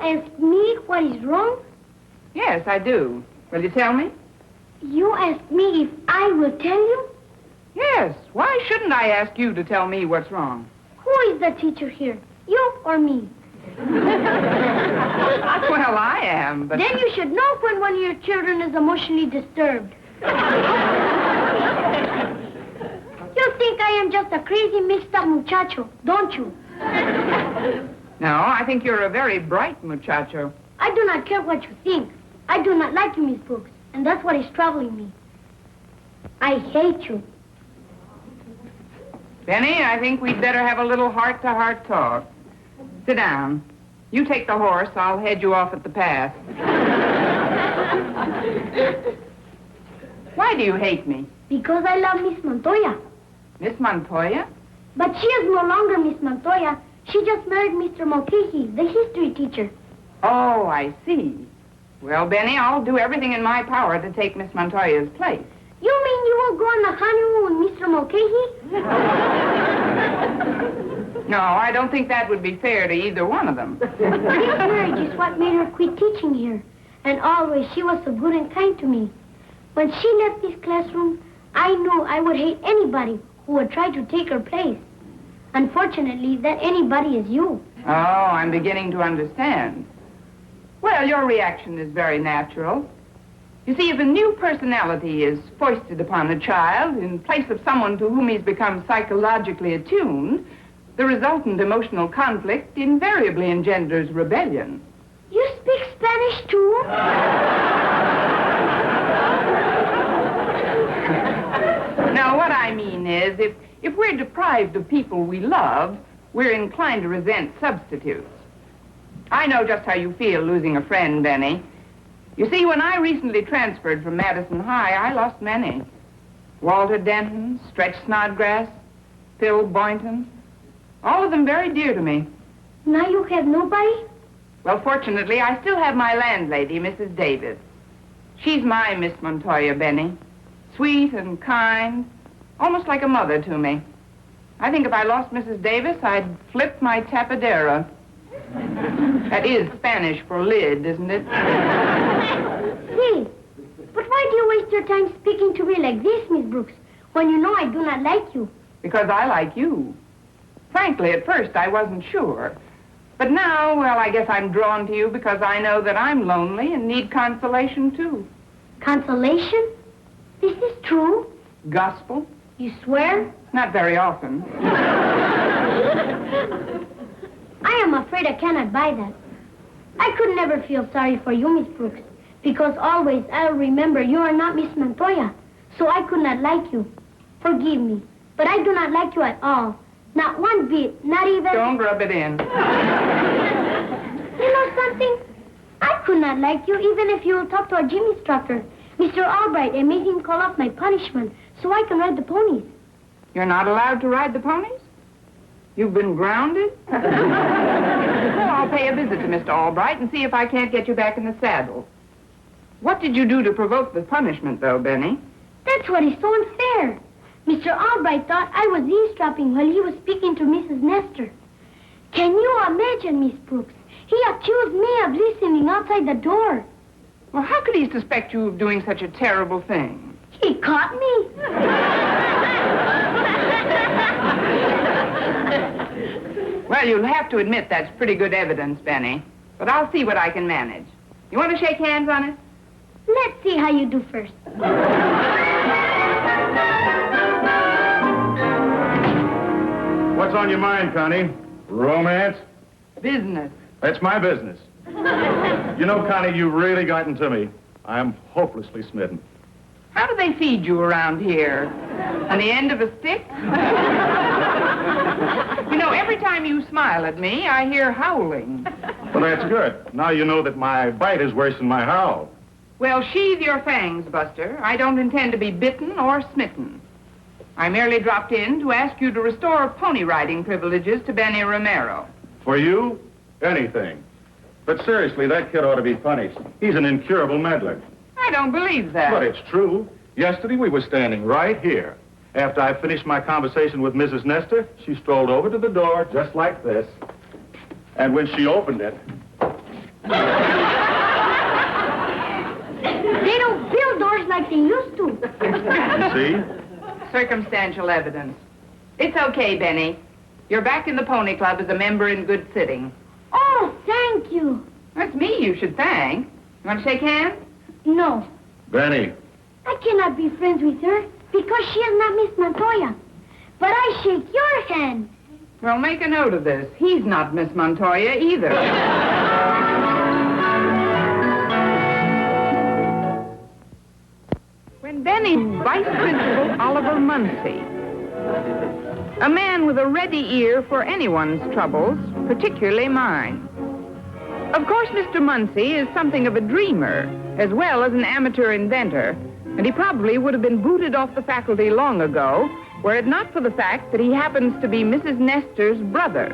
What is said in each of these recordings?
ask me what is wrong? Yes, I do. Will you tell me? You ask me if I will tell you? Yes. Why shouldn't I ask you to tell me what's wrong? Who is the teacher here? You or me? Well, I am, but... Then you should know when one of your children is emotionally disturbed. You think I am just a crazy, mixed-up muchacho, don't you? No, I think you're a very bright muchacho. I do not care what you think. I do not like you, Miss Brooks, and that's what is troubling me. I hate you. Benny, I think we'd better have a little heart-to-heart talk. Sit down. You take the horse. I'll head you off at the path. Why do you hate me? Because I love Miss Montoya. Miss Montoya? But she is no longer Miss Montoya. She just married Mr. Mulcahy, the history teacher. Oh, I see. Well, Benny, I'll do everything in my power to take Miss Montoya's place. You mean you will go on the honeymoon with Mr. Mulcahy? No, I don't think that would be fair to either one of them. This marriage is what made her quit teaching here. And always she was so good and kind to me. When she left this classroom, I knew I would hate anybody who would try to take her place. Unfortunately, that anybody is you. Oh, I'm beginning to understand. Well, your reaction is very natural. You see, if a new personality is foisted upon a child in place of someone to whom he's become psychologically attuned, the resultant emotional conflict invariably engenders rebellion. You speak Spanish, too? Now, what I mean is, if we're deprived of people we love, we're inclined to resent substitutes. I know just how you feel losing a friend, Benny. You see, when I recently transferred from Madison High, I lost many. Walter Denton, Stretch Snodgrass, Phil Boynton, all of them very dear to me. Now you have nobody? Well, fortunately, I still have my landlady, Mrs. Davis. She's my Miss Montoya, Benny. Sweet and kind, almost like a mother to me. I think if I lost Mrs. Davis, I'd flip my tapadera. That is Spanish for lid, isn't it? Hey, but why do you waste your time speaking to me like this, Miss Brooks, when you know I do not like you? Because I like you. Frankly, at first, I wasn't sure. But now, well, I guess I'm drawn to you because I know that I'm lonely and need consolation, too. Consolation? This is true? Gospel? You swear? Not very often. I am afraid I cannot buy that. I could never feel sorry for you, Miss Brooks, because always I'll remember you are not Miss Montoya, so I could not like you. Forgive me, but I do not like you at all. Not one bit, not even... Don't rub it in. You know something? I could not like you even if you will talk to our gym instructor, Mr. Albright, and make him call off my punishment so I can ride the ponies. You're not allowed to ride the ponies? You've been grounded? Well, I'll pay a visit to Mr. Albright and see if I can't get you back in the saddle. What did you do to provoke the punishment, though, Benny? That's what is so unfair. Mr. Albright thought I was eavesdropping while he was speaking to Mrs. Nestor. Can you imagine, Miss Brooks? He accused me of listening outside the door. Well, how could he suspect you of doing such a terrible thing? He caught me. Well, you'll have to admit that's pretty good evidence, Benny. But I'll see what I can manage. You want to shake hands on it? Let's see how you do first. What's on your mind, Connie? Romance? Business. That's my business. You know, Connie, you've really gotten to me. I'm hopelessly smitten. How do they feed you around here? On the end of a stick? You know, every time you smile at me, I hear howling. Well, that's good. Now you know that my bite is worse than my howl. Well, sheathe your fangs, Buster. I don't intend to be bitten or smitten. I merely dropped in to ask you to restore pony riding privileges to Benny Romero. For you, anything. But seriously, that kid ought to be punished. He's an incurable meddler. I don't believe that. But it's true. Yesterday, we were standing right here. After I finished my conversation with Mrs. Nestor, she strolled over to the door just like this. And when she opened it, They don't build doors like they used to. You see? Circumstantial evidence. It's okay, Benny. You're back in the Pony Club as a member in good sitting. Oh, thank you. That's me you should thank. You want to shake hands? No, Benny. I cannot be friends with her because she is not Miss Montoya. But I shake your hand. Well, make a note of this. He's not Miss Montoya either. When Benny, Vice Principal Oliver Munsey, a man with a ready ear for anyone's troubles, particularly mine. Of course, Mr. Munsey is something of a dreamer, as well as an amateur inventor, and he probably would have been booted off the faculty long ago, were it not for the fact that he happens to be Mrs. Nestor's brother.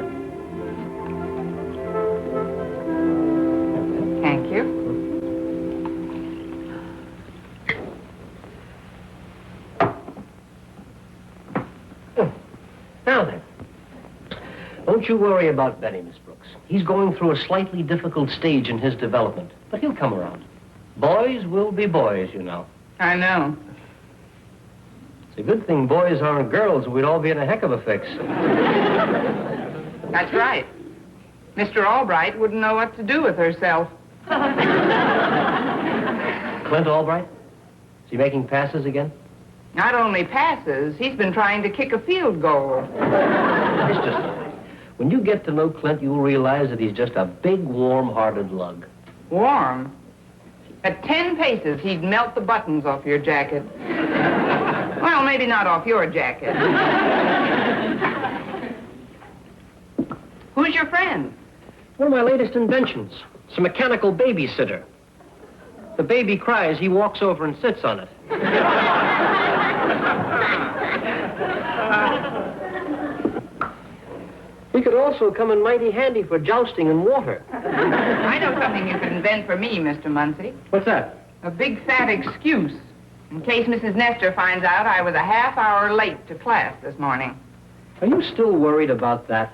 Thank you. Now then, don't you worry about Benny, Miss Brooks. He's going through a slightly difficult stage in his development, but he'll come around. Boys will be boys, you know. I know. It's a good thing boys aren't girls, or we'd all be in a heck of a fix. That's right. Mr. Albright wouldn't know what to do with herself. Clint Albright? Is he making passes again? Not only passes, he's been trying to kick a field goal. It's just a thing. When you get to know Clint, you'll realize that he's just a big, warm-hearted lug. Warm. At 10 paces, he'd melt the buttons off your jacket. Well, maybe not off your jacket. Who's your friend? One of my latest inventions. It's a mechanical babysitter. The baby cries, he walks over and sits on it. He could also come in mighty handy for jousting in water. I know something you could invent for me, Mr. Munsey. What's that? A big fat excuse. In case Mrs. Nestor finds out I was a half hour late to class this morning. Are you still worried about that?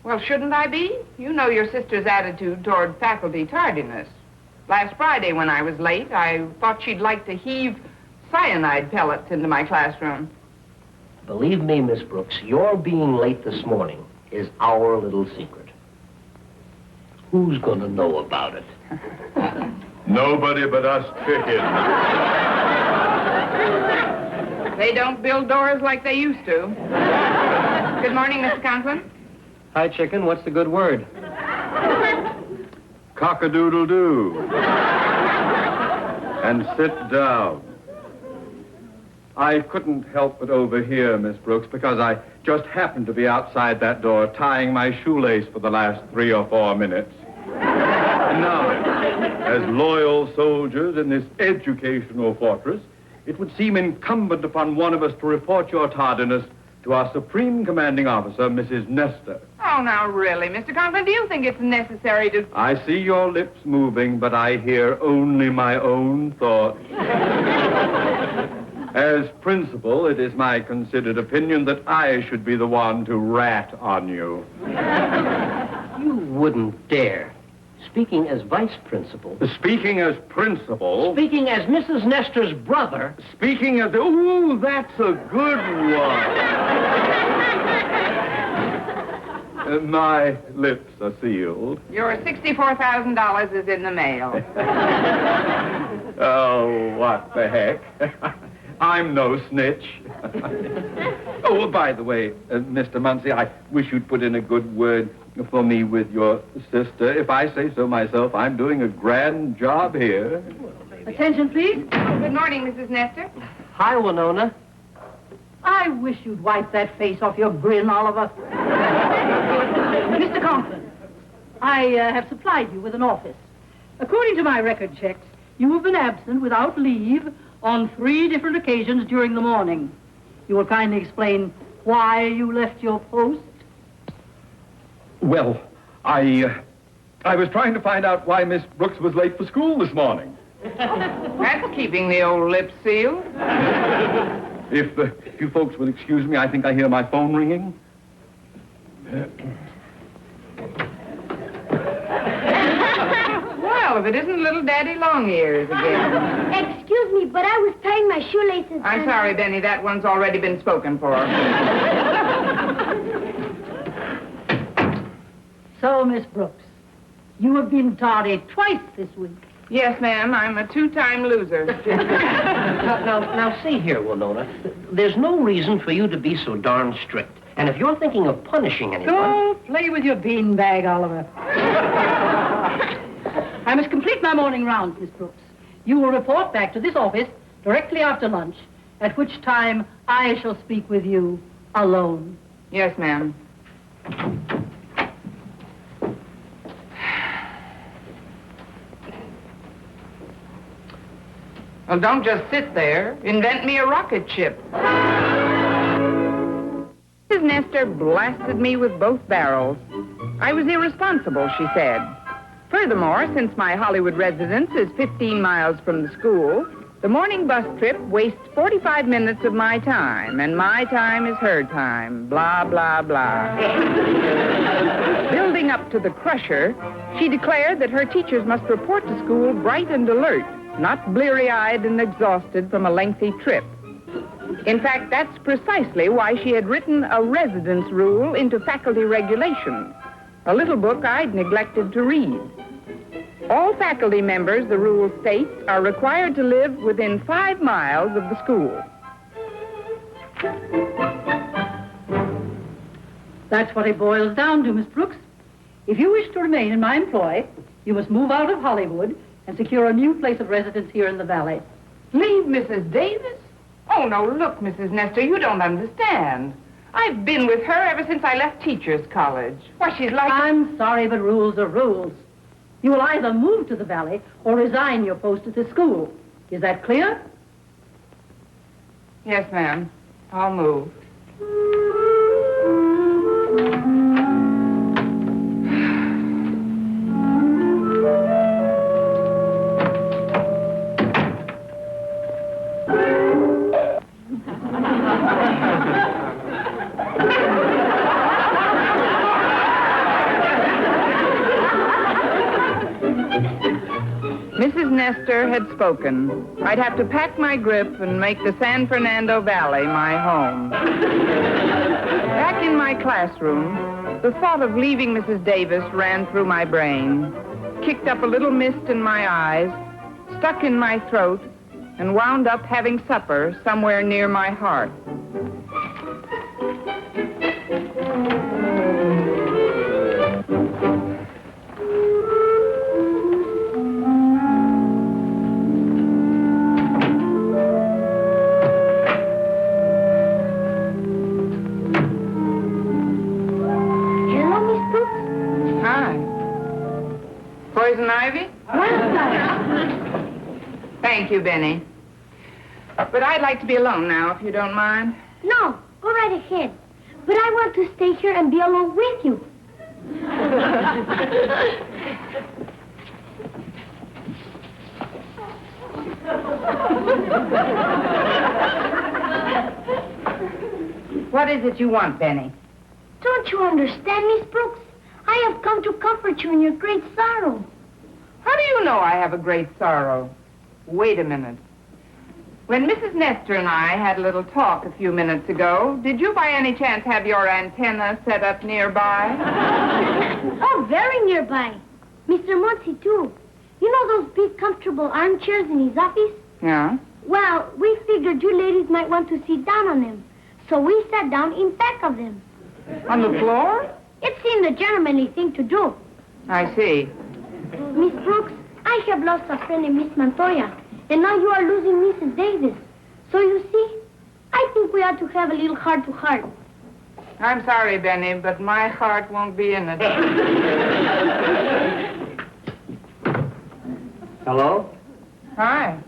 Well, shouldn't I be? You know your sister's attitude toward faculty tardiness. Last Friday when I was late, I thought she'd like to heave cyanide pellets into my classroom. Believe me, Miss Brooks, your being late this morning is our little secret. Who's going to know about it? Nobody but us chickens. They don't build doors like they used to. Good morning, Mr. Conklin. Hi, chicken. What's the good word? Cock-a-doodle-doo. And sit down. I couldn't help but overhear, Miss Brooks, because I just happened to be outside that door tying my shoelace for the last 3 or 4 minutes. Now, as loyal soldiers in this educational fortress, it would seem incumbent upon one of us to report your tardiness to our Supreme Commanding Officer, Mrs. Nestor. Oh, now really, Mr. Conklin, do you think it's necessary to... I see your lips moving, but I hear only my own thoughts. As principal, it is my considered opinion that I should be the one to rat on you. You wouldn't dare. Speaking as vice principal. Speaking as principal... Speaking as Mrs. Nestor's brother. Speaking as... Ooh, that's a good one. My lips are sealed. Your $64,000 is in the mail. Oh, what the heck. I'm no snitch. Oh, by the way, Mr. Munsey, I wish you'd put in a good word for me with your sister. If I say so myself, I'm doing a grand job here. Attention, please. Good morning, Mrs. Nestor. Hi, Winona. I wish you'd wipe that face off your grin, Oliver. Mr. Conklin, I have supplied you with an office. According to my record checks, you have been absent without leave on 3 different occasions during the morning. You will kindly explain why you left your post? Well, I was trying to find out why Miss Brooks was late for school this morning. That's keeping the old lips sealed. If you folks would excuse me, I think I hear my phone ringing. all of it isn't little Daddy Long-Ears again. Excuse me, but I was tying my shoelaces. I'm sorry, Benny. That one's already been spoken for. So, Miss Brooks, you have been tardy twice this week. Yes, ma'am. I'm a 2-time loser. Now, see here, Winona. There's no reason for you to be so darn strict. And if you're thinking of punishing anyone... Go play with your beanbag, Oliver. I must complete my morning rounds, Miss Brooks. You will report back to this office directly after lunch, at which time I shall speak with you alone. Yes, ma'am. Well, don't just sit there. Invent me a rocket ship. Mrs. Nestor blasted me with both barrels. I was irresponsible, she said. Furthermore, since my Hollywood residence is 15 miles from the school, the morning bus trip wastes 45 minutes of my time, and my time is her time. Blah, blah, blah. Building up to the crusher, she declared that her teachers must report to school bright and alert, not bleary-eyed and exhausted from a lengthy trip. In fact, that's precisely why she had written a residence rule into faculty regulations, a little book I'd neglected to read. All faculty members, the rule states, are required to live within 5 miles of the school. That's what it boils down to, Miss Brooks. If you wish to remain in my employ, you must move out of Hollywood and secure a new place of residence here in the valley. Leave Mrs. Davis? Oh, no, look, Mrs. Nestor, you don't understand. I've been with her ever since I left Teachers College. Why, she's like... I'm sorry, but rules are rules. You will either move to the valley or resign your post at the school. Is that clear? Yes, ma'am. I'll move. Mrs. Nestor had spoken. I'd have to pack my grip and make the San Fernando Valley my home. Back in my classroom, the thought of leaving Mrs. Davis ran through my brain, kicked up a little mist in my eyes, stuck in my throat, and wound up having supper somewhere near my heart. Poison ivy? Thank you, Benny. But I'd like to be alone now, if you don't mind. No, go right ahead. But I want to stay here and be alone with you. What is it you want, Benny? Don't you understand, Miss Brooks? I have come to comfort you in your great sorrow. How do you know I have a great sorrow? Wait a minute. When Mrs. Nestor and I had a little talk a few minutes ago, did you by any chance have your antenna set up nearby? Oh, very nearby. Mr. Muncie, too. You know those big, comfortable armchairs in his office? Yeah? Well, we figured you ladies might want to sit down on them. So we sat down in back of them. On the floor? It seemed a gentlemanly thing to do. I see. Miss Brooks, I have lost a friend in Miss Montoya, and now you are losing Mrs. Davis. So you see, I think we ought to have a little heart-to-heart. I'm sorry, Benny, but my heart won't be in it. Hello? Hi.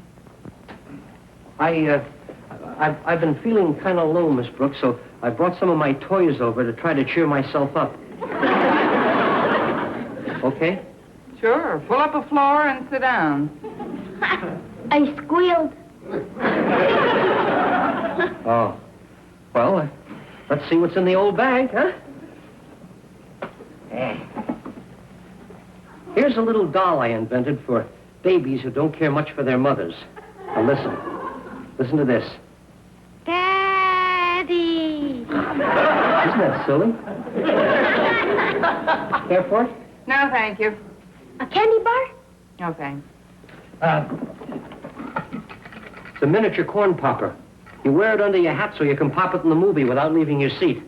I've been feeling kind of low, Miss Brooks, so I brought some of my toys over to try to cheer myself up. Okay? Sure. Pull up a floor and sit down. I squealed. Oh. Well, let's see what's in the old bag, huh? Here's a little doll I invented for babies who don't care much for their mothers. Now listen. Listen to this. Daddy! Isn't that silly? Care for it? No, thank you. A candy bar? No, thanks. It's a miniature corn popper. You wear it under your hat so you can pop it in the movie without leaving your seat.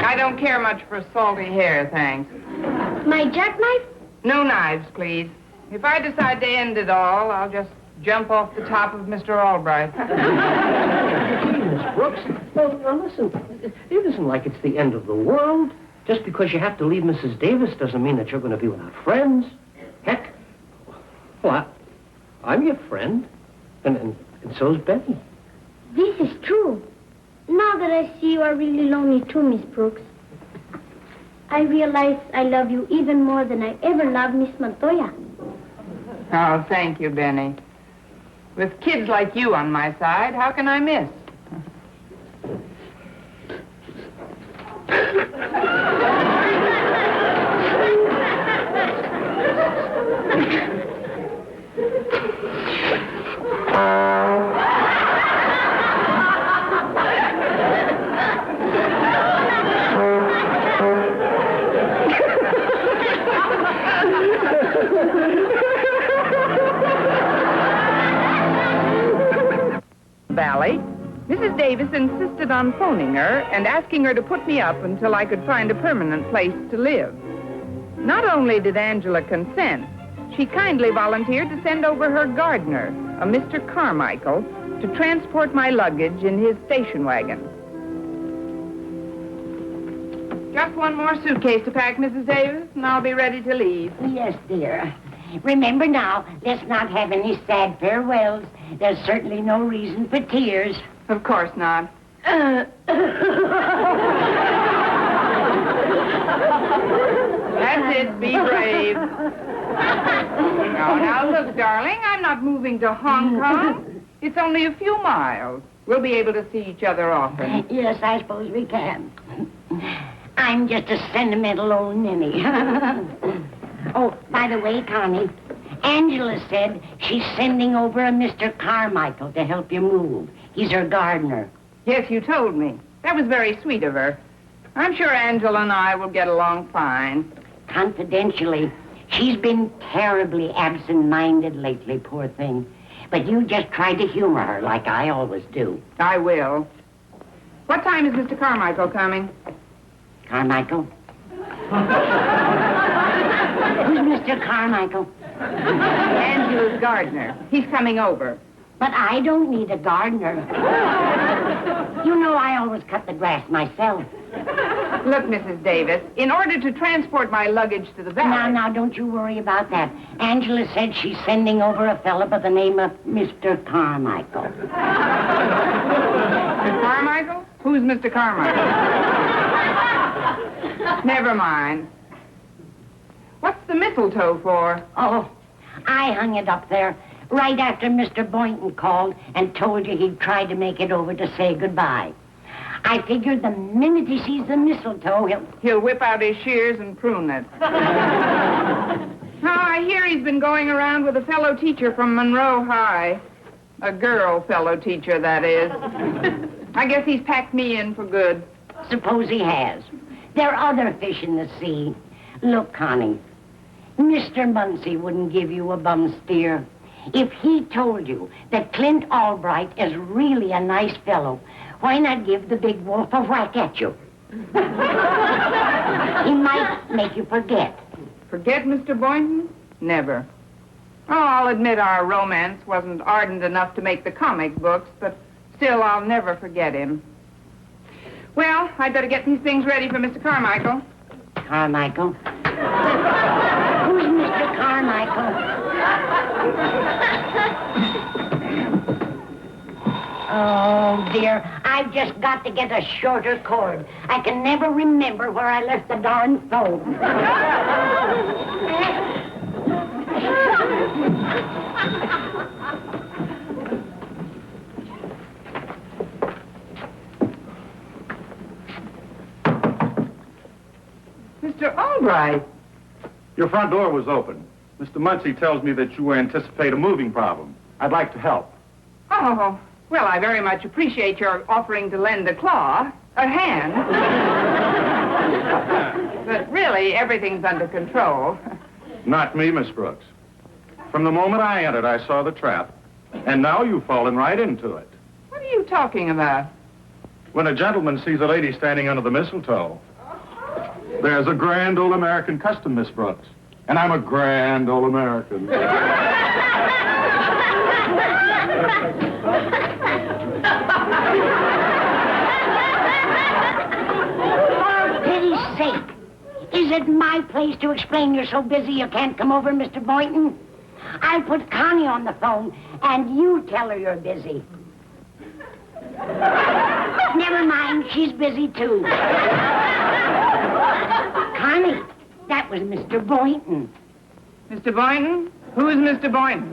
I don't care much for salty hair, thanks. My jackknife? No knives, please. If I decide to end it all, I'll just jump off the top of Mr. Albright. Miss Brooks, well, now listen. It isn't like it's the end of the world. Just because you have to leave Mrs. Davis doesn't mean that you're going to be without friends. Heck, well, I'm your friend, and so's Betty. This is true. Now that I see you are really lonely too, Miss Brooks, I realize I love you even more than I ever loved Miss Montoya. Oh, thank you, Benny. With kids like you on my side, how can I miss? Valley, Mrs. Davis insisted on phoning her and asking her to put me up until I could find a permanent place to live. Not only did Angela consent, she kindly volunteered to send over her gardener, a Mr. Carmichael, to transport my luggage in his station wagon. Just one more suitcase to pack, Mrs. Davis, and I'll be ready to leave. Yes, dear. Remember now, let's not have any sad farewells. There's certainly no reason for tears. Of course not. That's it, be brave. Now, look, darling, I'm not moving to Hong Kong. It's only a few miles. We'll be able to see each other often. Yes, I suppose we can. I'm just a sentimental old ninny. Oh, by the way, Connie, Angela said she's sending over a Mr. Carmichael to help you move. He's her gardener. Yes, you told me. That was very sweet of her. I'm sure Angela and I will get along fine. Confidentially, she's been terribly absent-minded lately, poor thing. But you just try to humor her like I always do. I will. What time is Mr. Carmichael coming? Carmichael? Who's Mr. Carmichael? Angela's gardener. He's coming over. But I don't need a gardener. You know I always cut the grass myself. Look, Mrs. Davis, in order to transport my luggage to the valley... Now, don't you worry about that. Angela said she's sending over a fellow by the name of Mr. Carmichael. Carmichael? Who's Mr. Carmichael? Never mind. What's the mistletoe for? Oh, I hung it up there right after Mr. Boynton called and told you he'd tried to make it over to say goodbye. I figured the minute he sees the mistletoe, He'll whip out his shears and prune it. Now, I hear he's been going around with a fellow teacher from Monroe High. A girl fellow teacher, that is. I guess he's packed me in for good. Suppose he has. There are other fish in the sea. Look, Connie, Mr. Muncie wouldn't give you a bum steer. If he told you that Clint Albright is really a nice fellow, why not give the big wolf a whack at you? He might make you forget. Forget Mr. Boynton? Never. Oh, I'll admit our romance wasn't ardent enough to make the comic books, but still, I'll never forget him. Well, I'd better get these things ready for Mr. Carmichael. Carmichael? Who's Mr. Carmichael? Oh, dear. I've just got to get a shorter cord. I can never remember where I left the darn phone. Mr. Albright. Your front door was open. Mr. Muncie tells me that you anticipate a moving problem. I'd like to help. Oh, well, I very much appreciate your offering to lend a hand. But really, everything's under control. Not me, Miss Brooks. From the moment I entered, I saw the trap. And now you've fallen right into it. What are you talking about? When a gentleman sees a lady standing under the mistletoe, there's a grand old American custom, Miss Brooks. And I'm a grand old American. For pity's sake. Is it my place to explain you're so busy you can't come over, Mr. Boynton? I'll put Connie on the phone, and you tell her you're busy. Never mind, she's busy, too. Connie, that was Mr. Boynton. Mr. Boynton? Who's Mr. Boynton?